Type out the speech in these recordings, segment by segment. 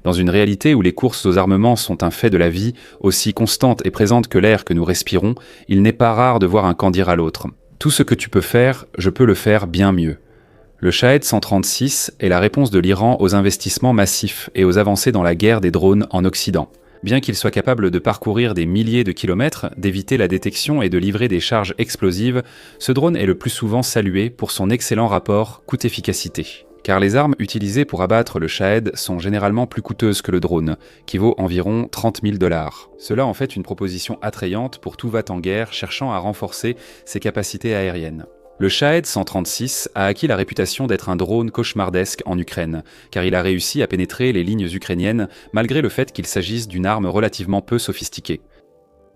Dans une réalité où les courses aux armements sont un fait de la vie, aussi constante et présente que l'air que nous respirons, il n'est pas rare de voir un camp dire à l'autre « Tout ce que tu peux faire, je peux le faire bien mieux ». Le Shahed 136 est la réponse de l'Iran aux investissements massifs et aux avancées dans la guerre des drones en Occident. Bien qu'il soit capable de parcourir des milliers de kilomètres, d'éviter la détection et de livrer des charges explosives, ce drone est le plus souvent salué pour son excellent rapport coût-efficacité. Car les armes utilisées pour abattre le Shahed sont généralement plus coûteuses que le drone, qui vaut environ 30 000 $. Cela en fait une proposition attrayante pour tout va-t-en-guerre cherchant à renforcer ses capacités aériennes. Le Shahed 136 a acquis la réputation d'être un drone cauchemardesque en Ukraine, car il a réussi à pénétrer les lignes ukrainiennes malgré le fait qu'il s'agisse d'une arme relativement peu sophistiquée.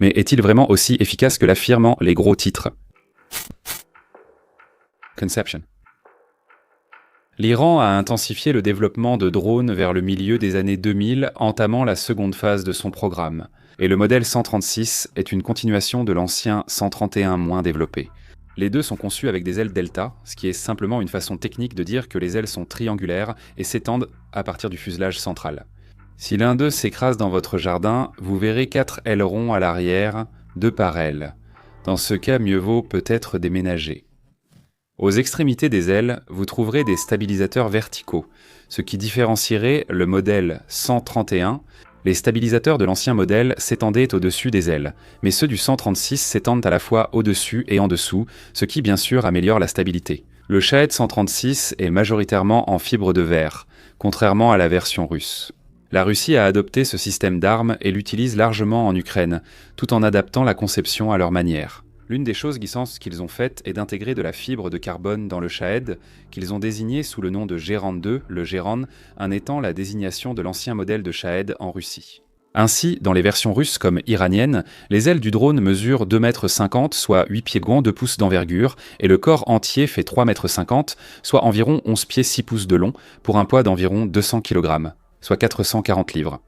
Mais est-il vraiment aussi efficace que l'affirment les gros titres? Conception. L'Iran a intensifié le développement de drones vers le milieu des années 2000, entamant la seconde phase de son programme. Et le modèle 136 est une continuation de l'ancien 131 moins développé. Les deux sont conçus avec des ailes delta, ce qui est simplement une façon technique de dire que les ailes sont triangulaires et s'étendent à partir du fuselage central. Si l'un d'eux s'écrase dans votre jardin, vous verrez 4 ailerons à l'arrière, 2 par aile. Dans ce cas, mieux vaut peut-être déménager. Aux extrémités des ailes, vous trouverez des stabilisateurs verticaux, ce qui différencierait le modèle 131. Les stabilisateurs de l'ancien modèle s'étendaient au-dessus des ailes, mais ceux du 136 s'étendent à la fois au-dessus et en dessous, ce qui bien sûr améliore la stabilité. Le Shahed 136 est majoritairement en fibre de verre, contrairement à la version russe. La Russie a adopté ce système d'armes et l'utilise largement en Ukraine, tout en adaptant la conception à leur manière. L'une des choses guissantes qu'ils ont faites est d'intégrer de la fibre de carbone dans le Shahed, qu'ils ont désigné sous le nom de Geran 2, le Geran, un étant la désignation de l'ancien modèle de Shahed en Russie. Ainsi, dans les versions russes comme iraniennes, les ailes du drone mesurent 2,50 m, soit 8 pieds grands, 2 pouces d'envergure, et le corps entier fait 3,50 m, soit environ 11 pieds 6 pouces de long, pour un poids d'environ 200 kg, soit 440 livres.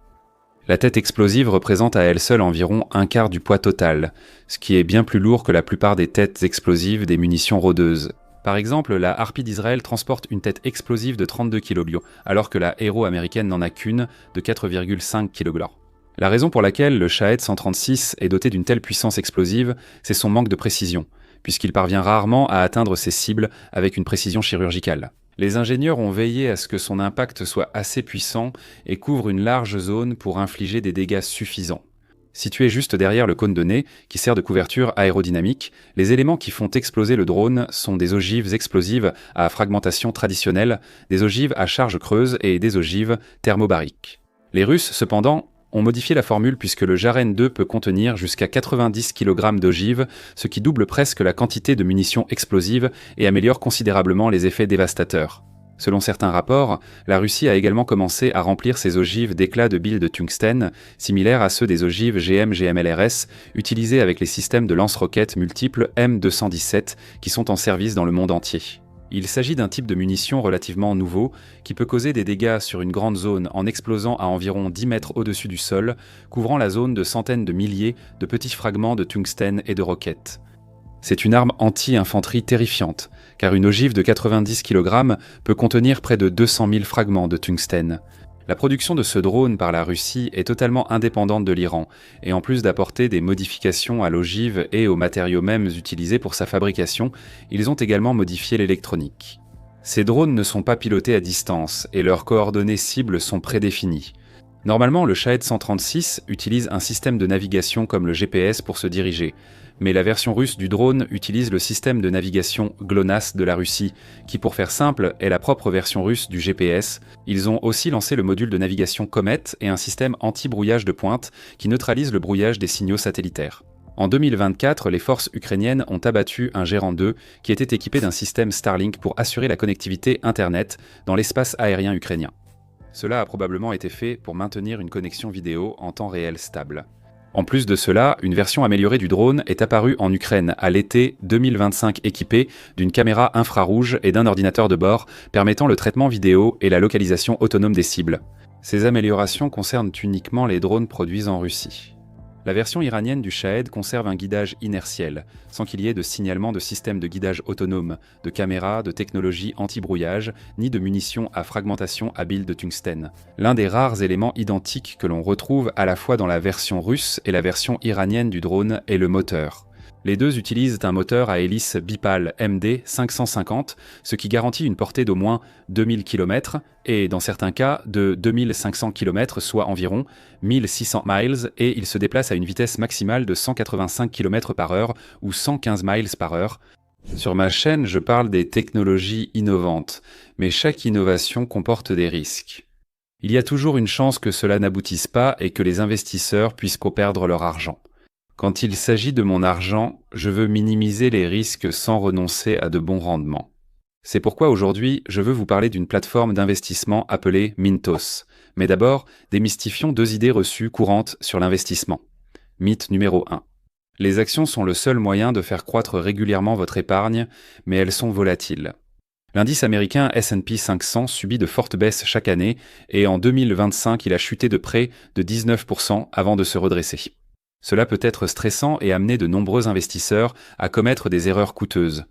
La tête explosive représente à elle seule environ un quart du poids total, ce qui est bien plus lourd que la plupart des têtes explosives des munitions rôdeuses. Par exemple, la Harpy d'Israël transporte une tête explosive de 32 kg, alors que la Héros américaine n'en a qu'une de 4,5 kg. La raison pour laquelle le Shahed 136 est doté d'une telle puissance explosive, c'est son manque de précision, puisqu'il parvient rarement à atteindre ses cibles avec une précision chirurgicale. Les ingénieurs ont veillé à ce que son impact soit assez puissant et couvre une large zone pour infliger des dégâts suffisants. Situé juste derrière le cône de nez, qui sert de couverture aérodynamique, les éléments qui font exploser le drone sont des ogives explosives à fragmentation traditionnelle, des ogives à charge creuse et des ogives thermobariques. Les Russes, cependant, ont modifié la formule puisque le Jaren 2 peut contenir jusqu'à 90 kg d'ogives, ce qui double presque la quantité de munitions explosives et améliore considérablement les effets dévastateurs. Selon certains rapports, la Russie a également commencé à remplir ses ogives d'éclats de billes de tungstène, similaires à ceux des ogives GM-GMLRS, utilisés avec les systèmes de lance-roquettes multiples M217 qui sont en service dans le monde entier. Il s'agit d'un type de munition relativement nouveau qui peut causer des dégâts sur une grande zone en explosant à environ 10 mètres au-dessus du sol, couvrant la zone de centaines de milliers de petits fragments de tungstène et de roquettes. C'est une arme anti-infanterie terrifiante, car une ogive de 90 kg peut contenir près de 200 000 fragments de tungstène. La production de ce drone par la Russie est totalement indépendante de l'Iran, et en plus d'apporter des modifications à l'ogive et aux matériaux mêmes utilisés pour sa fabrication, ils ont également modifié l'électronique. Ces drones ne sont pas pilotés à distance, et leurs coordonnées cibles sont prédéfinies. Normalement, le Shahed 136 utilise un système de navigation comme le GPS pour se diriger, mais la version russe du drone utilise le système de navigation GLONASS de la Russie, qui pour faire simple est la propre version russe du GPS. Ils ont aussi lancé le module de navigation Comet et un système anti-brouillage de pointe qui neutralise le brouillage des signaux satellitaires. En 2024, les forces ukrainiennes ont abattu un Geran 2 qui était équipé d'un système Starlink pour assurer la connectivité Internet dans l'espace aérien ukrainien. Cela a probablement été fait pour maintenir une connexion vidéo en temps réel stable. En plus de cela, une version améliorée du drone est apparue en Ukraine à l'été 2025 équipée d'une caméra infrarouge et d'un ordinateur de bord permettant le traitement vidéo et la localisation autonome des cibles. Ces améliorations concernent uniquement les drones produits en Russie. La version iranienne du Shahed conserve un guidage inertiel, sans qu'il y ait de signalement de système de guidage autonome, de caméras, de technologie anti-brouillage, ni de munitions à fragmentation à billes de tungstène. L'un des rares éléments identiques que l'on retrouve à la fois dans la version russe et la version iranienne du drone est le moteur. Les deux utilisent un moteur à hélice bipale MD 550, ce qui garantit une portée d'au moins 2000 km et, dans certains cas, de 2500 km, soit environ 1600 miles, et il se déplace à une vitesse maximale de 185 km/h ou 115 miles par heure. Sur ma chaîne, je parle des technologies innovantes, mais chaque innovation comporte des risques. Il y a toujours une chance que cela n'aboutisse pas et que les investisseurs puissent perdre leur argent. Quand il s'agit de mon argent, je veux minimiser les risques sans renoncer à de bons rendements. C'est pourquoi aujourd'hui, je veux vous parler d'une plateforme d'investissement appelée Mintos. Mais d'abord, démystifions deux idées reçues courantes sur l'investissement. Mythe numéro 1. Les actions sont le seul moyen de faire croître régulièrement votre épargne, mais elles sont volatiles. L'indice américain S&P 500 subit de fortes baisses chaque année et en 2025, il a chuté de près de 19% avant de se redresser. Cela peut être stressant et amener de nombreux investisseurs à commettre des erreurs coûteuses.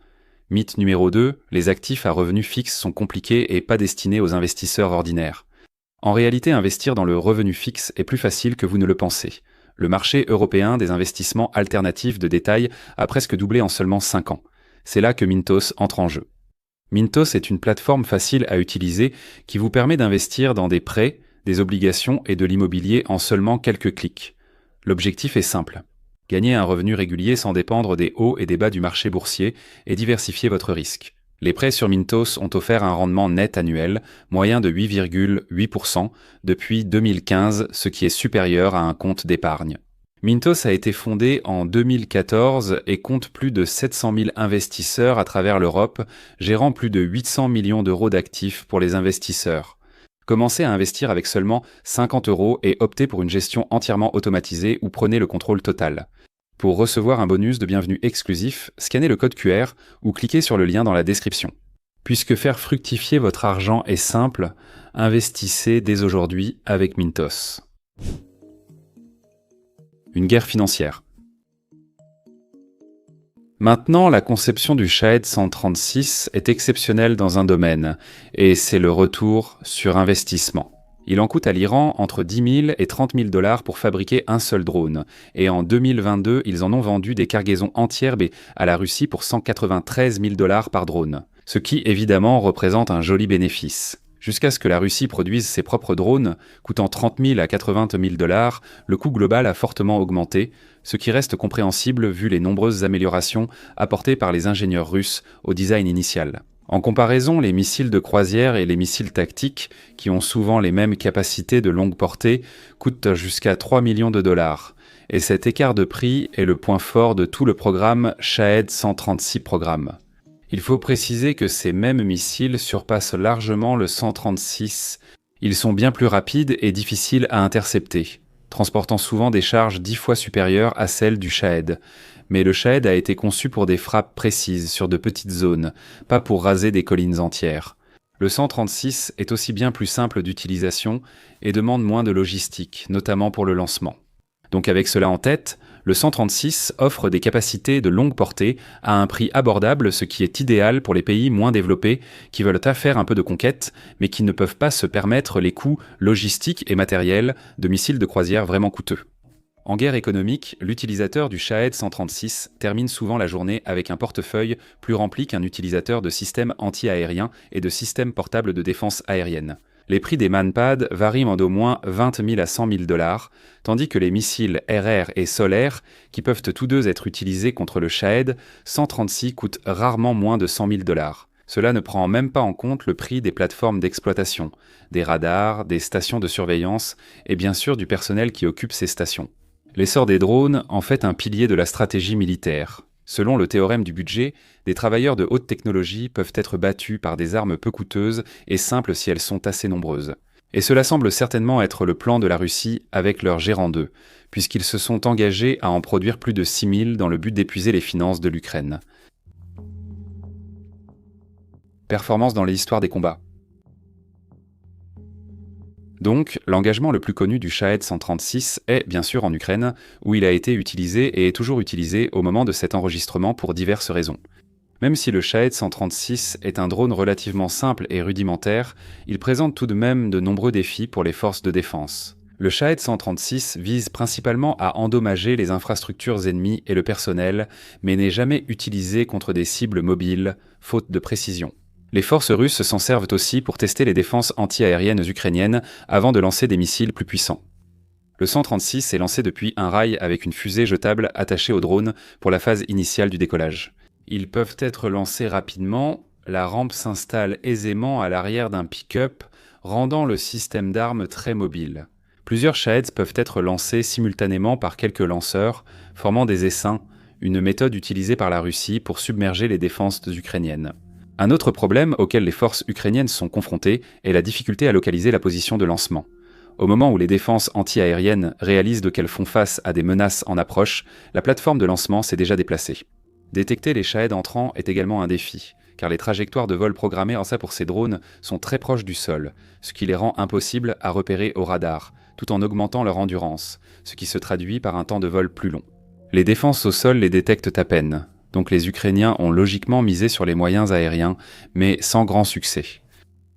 Mythe numéro 2, les actifs à revenus fixes sont compliqués et pas destinés aux investisseurs ordinaires. En réalité, investir dans le revenu fixe est plus facile que vous ne le pensez. Le marché européen des investissements alternatifs de détail a presque doublé en seulement 5 ans. C'est là que Mintos entre en jeu. Mintos est une plateforme facile à utiliser qui vous permet d'investir dans des prêts, des obligations et de l'immobilier en seulement quelques clics. L'objectif est simple. Gagner un revenu régulier sans dépendre des hauts et des bas du marché boursier et diversifier votre risque. Les prêts sur Mintos ont offert un rendement net annuel moyen de 8,8% depuis 2015, ce qui est supérieur à un compte d'épargne. Mintos a été fondé en 2014 et compte plus de 700 000 investisseurs à travers l'Europe, gérant plus de 800 millions d'euros d'actifs pour les investisseurs. Commencez à investir avec seulement 50 € et optez pour une gestion entièrement automatisée ou prenez le contrôle total. Pour recevoir un bonus de bienvenue exclusif, scannez le code QR ou cliquez sur le lien dans la description. Puisque faire fructifier votre argent est simple, investissez dès aujourd'hui avec Mintos. Une guerre financière. Maintenant, la conception du Shahed 136 est exceptionnelle dans un domaine, et c'est le retour sur investissement. Il en coûte à l'Iran entre 10 000 et 30 000 $ pour fabriquer un seul drone, et en 2022, ils en ont vendu des cargaisons entières à la Russie pour 193 000 $ par drone, ce qui évidemment représente un joli bénéfice. Jusqu'à ce que la Russie produise ses propres drones, coûtant 30 000 à 80 000 $, le coût global a fortement augmenté, ce qui reste compréhensible vu les nombreuses améliorations apportées par les ingénieurs russes au design initial. En comparaison, les missiles de croisière et les missiles tactiques, qui ont souvent les mêmes capacités de longue portée, coûtent jusqu'à 3 millions de $. Et cet écart de prix est le point fort de tout le programme Shahed 136 programme. Il faut préciser que ces mêmes missiles surpassent largement le 136. Ils sont bien plus rapides et difficiles à intercepter, transportant souvent des charges 10 fois supérieures à celles du Shahed. Mais le Shahed a été conçu pour des frappes précises sur de petites zones, pas pour raser des collines entières. Le 136 est aussi bien plus simple d'utilisation et demande moins de logistique, notamment pour le lancement. Donc avec cela en tête, le 136 offre des capacités de longue portée à un prix abordable, ce qui est idéal pour les pays moins développés qui veulent faire un peu de conquête, mais qui ne peuvent pas se permettre les coûts logistiques et matériels de missiles de croisière vraiment coûteux. En guerre économique, l'utilisateur du Shahed 136 termine souvent la journée avec un portefeuille plus rempli qu'un utilisateur de systèmes anti-aériens et de systèmes portables de défense aérienne. Les prix des manpads varient d'au moins 20 000 à 100 000 $, tandis que les missiles RR et solaires, qui peuvent tous deux être utilisés contre le Shahed 136, coûtent rarement moins de 100 000 $. Cela ne prend même pas en compte le prix des plateformes d'exploitation, des radars, des stations de surveillance et bien sûr du personnel qui occupe ces stations. L'essor des drones en fait un pilier de la stratégie militaire. Selon le théorème du budget, des travailleurs de haute technologie peuvent être battus par des armes peu coûteuses et simples si elles sont assez nombreuses. Et cela semble certainement être le plan de la Russie avec leur Gérant 2, puisqu'ils se sont engagés à en produire plus de 6 000 dans le but d'épuiser les finances de l'Ukraine. Performance dans l'histoire des combats. Donc, l'engagement le plus connu du Shahed 136 est bien sûr en Ukraine, où il a été utilisé et est toujours utilisé au moment de cet enregistrement pour diverses raisons. Même si le Shahed 136 est un drone relativement simple et rudimentaire, il présente tout de même de nombreux défis pour les forces de défense. Le Shahed 136 vise principalement à endommager les infrastructures ennemies et le personnel, mais n'est jamais utilisé contre des cibles mobiles, faute de précision. Les forces russes s'en servent aussi pour tester les défenses anti-aériennes ukrainiennes avant de lancer des missiles plus puissants. Le 136 est lancé depuis un rail avec une fusée jetable attachée au drone pour la phase initiale du décollage. Ils peuvent être lancés rapidement, la rampe s'installe aisément à l'arrière d'un pick-up, rendant le système d'armes très mobile. Plusieurs Shaheds peuvent être lancés simultanément par quelques lanceurs, formant des essaims, une méthode utilisée par la Russie pour submerger les défenses ukrainiennes. Un autre problème auquel les forces ukrainiennes sont confrontées est la difficulté à localiser la position de lancement. Au moment où les défenses anti-aériennes réalisent qu'elles font face à des menaces en approche, la plateforme de lancement s'est déjà déplacée. Détecter les Shaheds entrants est également un défi, car les trajectoires de vol programmées en ça pour ces drones sont très proches du sol, ce qui les rend impossibles à repérer au radar, tout en augmentant leur endurance, ce qui se traduit par un temps de vol plus long. Les défenses au sol les détectent à peine, donc les Ukrainiens ont logiquement misé sur les moyens aériens, mais sans grand succès.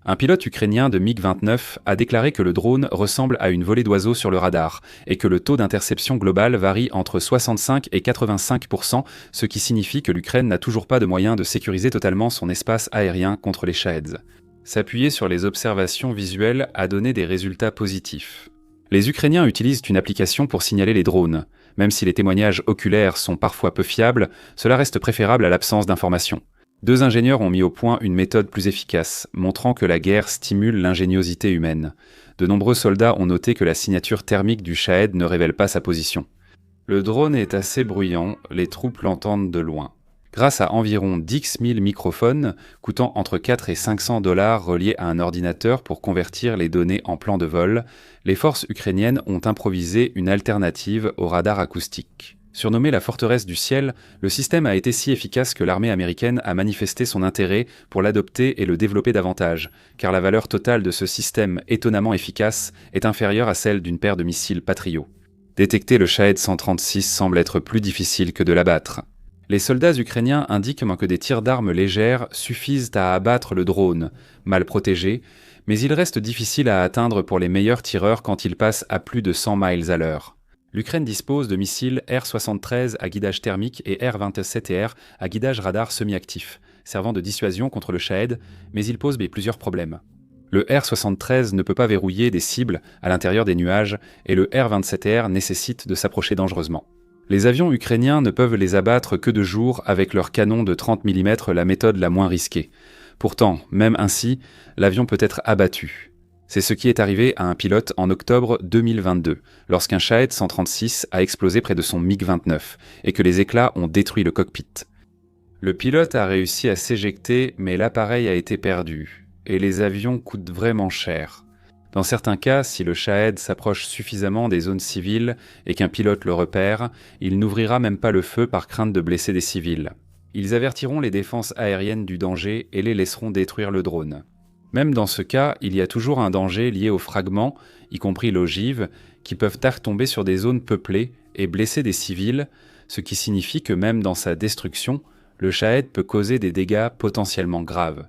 Un pilote ukrainien de MiG-29 a déclaré que le drone ressemble à une volée d'oiseaux sur le radar et que le taux d'interception global varie entre 65 et 85%, ce qui signifie que l'Ukraine n'a toujours pas de moyen de sécuriser totalement son espace aérien contre les Shaheds. S'appuyer sur les observations visuelles a donné des résultats positifs. Les Ukrainiens utilisent une application pour signaler les drones. Même si les témoignages oculaires sont parfois peu fiables, cela reste préférable à l'absence d'informations. 2 ingénieurs ont mis au point une méthode plus efficace, montrant que la guerre stimule l'ingéniosité humaine. De nombreux soldats ont noté que la signature thermique du Shahed ne révèle pas sa position. Le drone est assez bruyant, les troupes l'entendent de loin. Grâce à environ 10 000 microphones, coûtant entre 4 et 500 $ reliés à un ordinateur pour convertir les données en plans de vol, les forces ukrainiennes ont improvisé une alternative au radar acoustique. Surnommé la forteresse du ciel, le système a été si efficace que l'armée américaine a manifesté son intérêt pour l'adopter et le développer davantage, car la valeur totale de ce système étonnamment efficace est inférieure à celle d'une paire de missiles Patriot. Détecter le Shahed 136 semble être plus difficile que de l'abattre. Les soldats ukrainiens indiquent que des tirs d'armes légères suffisent à abattre le drone, mal protégé, mais il reste difficile à atteindre pour les meilleurs tireurs quand il passe à plus de 100 miles à l'heure. L'Ukraine dispose de missiles R-73 à guidage thermique et R-27R à guidage radar semi-actif, servant de dissuasion contre le Shahed, mais il pose plusieurs problèmes. Le R-73 ne peut pas verrouiller des cibles à l'intérieur des nuages et le R-27R nécessite de s'approcher dangereusement. Les avions ukrainiens ne peuvent les abattre que de jour avec leur canon de 30 mm, la méthode la moins risquée. Pourtant, même ainsi, l'avion peut être abattu. C'est ce qui est arrivé à un pilote en octobre 2022, lorsqu'un Shahed 136 a explosé près de son MiG-29 et que les éclats ont détruit le cockpit. Le pilote a réussi à s'éjecter, mais l'appareil a été perdu, et les avions coûtent vraiment cher. Dans certains cas, si le Shahed s'approche suffisamment des zones civiles et qu'un pilote le repère, il n'ouvrira même pas le feu par crainte de blesser des civils. Ils avertiront les défenses aériennes du danger et les laisseront détruire le drone. Même dans ce cas, il y a toujours un danger lié aux fragments, y compris l'ogive, qui peuvent tomber sur des zones peuplées et blesser des civils, ce qui signifie que même dans sa destruction, le Shahed peut causer des dégâts potentiellement graves.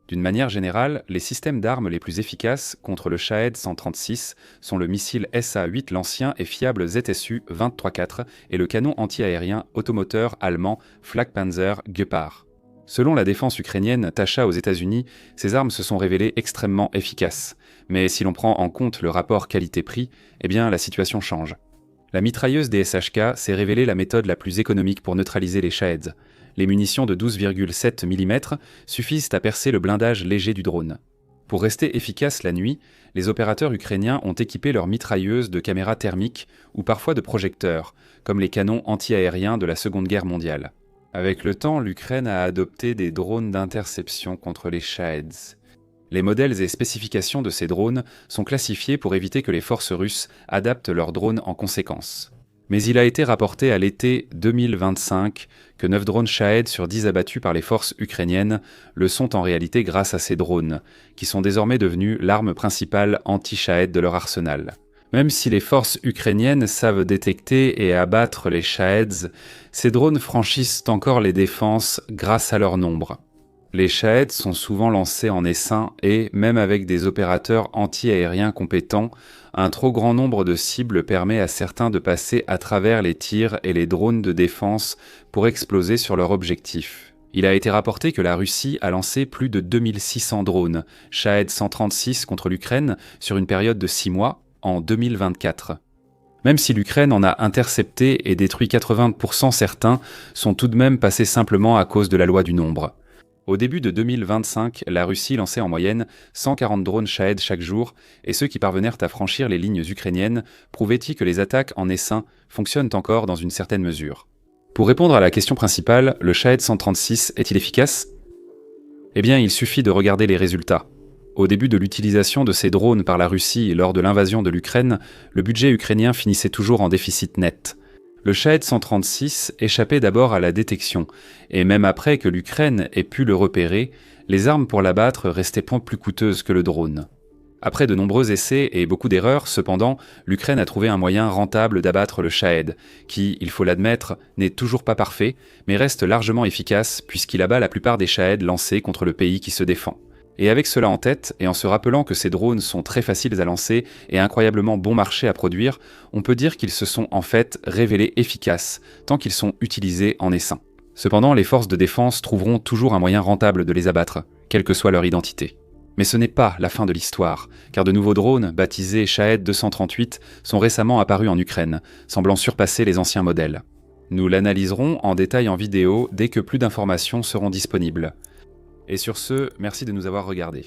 D'une manière générale, les systèmes d'armes les plus efficaces contre le Shahed 136 sont le missile SA-8 l'ancien et fiable ZSU-23-4 et le canon anti-aérien automoteur allemand Flakpanzer Gepard. Selon la défense ukrainienne Tasha aux États-Unis, ces armes se sont révélées extrêmement efficaces. Mais si l'on prend en compte le rapport qualité-prix, la situation change. La mitrailleuse des SHK s'est révélée la méthode la plus économique pour neutraliser les Shaheds. Les munitions de 12,7 mm suffisent à percer le blindage léger du drone. Pour rester efficaces la nuit, les opérateurs ukrainiens ont équipé leurs mitrailleuses de caméras thermiques ou parfois de projecteurs, comme les canons anti-aériens de la Seconde Guerre mondiale. Avec le temps, l'Ukraine a adopté des drones d'interception contre les Shaheds. Les modèles et spécifications de ces drones sont classifiés pour éviter que les forces russes adaptent leurs drones en conséquence. Mais il a été rapporté à l'été 2025 que 9 drones Shahed sur 10 abattus par les forces ukrainiennes le sont en réalité grâce à ces drones, qui sont désormais devenus l'arme principale anti-Shahed de leur arsenal. Même si les forces ukrainiennes savent détecter et abattre les Shaheds, ces drones franchissent encore les défenses grâce à leur nombre. Les Shaheds sont souvent lancés en essaim et, même avec des opérateurs anti-aériens compétents, un trop grand nombre de cibles permet à certains de passer à travers les tirs et les drones de défense pour exploser sur leur objectif. Il a été rapporté que la Russie a lancé plus de 2600 drones, Shahed 136 contre l'Ukraine, sur une période de 6 mois, en 2024. Même si l'Ukraine en a intercepté et détruit 80%, certains sont tout de même passés simplement à cause de la loi du nombre. Au début de 2025, la Russie lançait en moyenne 140 drones Shahed chaque jour, et ceux qui parvenèrent à franchir les lignes ukrainiennes prouvaient-ils que les attaques en essaim fonctionnent encore dans une certaine mesure. Pour répondre à la question principale, le Shahed 136 est-il efficace ? Eh bien, il suffit de regarder les résultats. Au début de l'utilisation de ces drones par la Russie lors de l'invasion de l'Ukraine, le budget ukrainien finissait toujours en déficit net. Le Shahed 136 échappait d'abord à la détection, et même après que l'Ukraine ait pu le repérer, les armes pour l'abattre restaient point plus coûteuses que le drone. Après de nombreux essais et beaucoup d'erreurs, cependant, l'Ukraine a trouvé un moyen rentable d'abattre le Shahed, qui, il faut l'admettre, n'est toujours pas parfait, mais reste largement efficace puisqu'il abat la plupart des Shahed lancés contre le pays qui se défend. Et avec cela en tête, et en se rappelant que ces drones sont très faciles à lancer et incroyablement bon marché à produire, on peut dire qu'ils se sont en fait révélés efficaces, tant qu'ils sont utilisés en essaim. Cependant, les forces de défense trouveront toujours un moyen rentable de les abattre, quelle que soit leur identité. Mais ce n'est pas la fin de l'histoire, car de nouveaux drones, baptisés Shahed 238, sont récemment apparus en Ukraine, semblant surpasser les anciens modèles. Nous l'analyserons en détail en vidéo dès que plus d'informations seront disponibles. Et sur ce, merci de nous avoir regardés.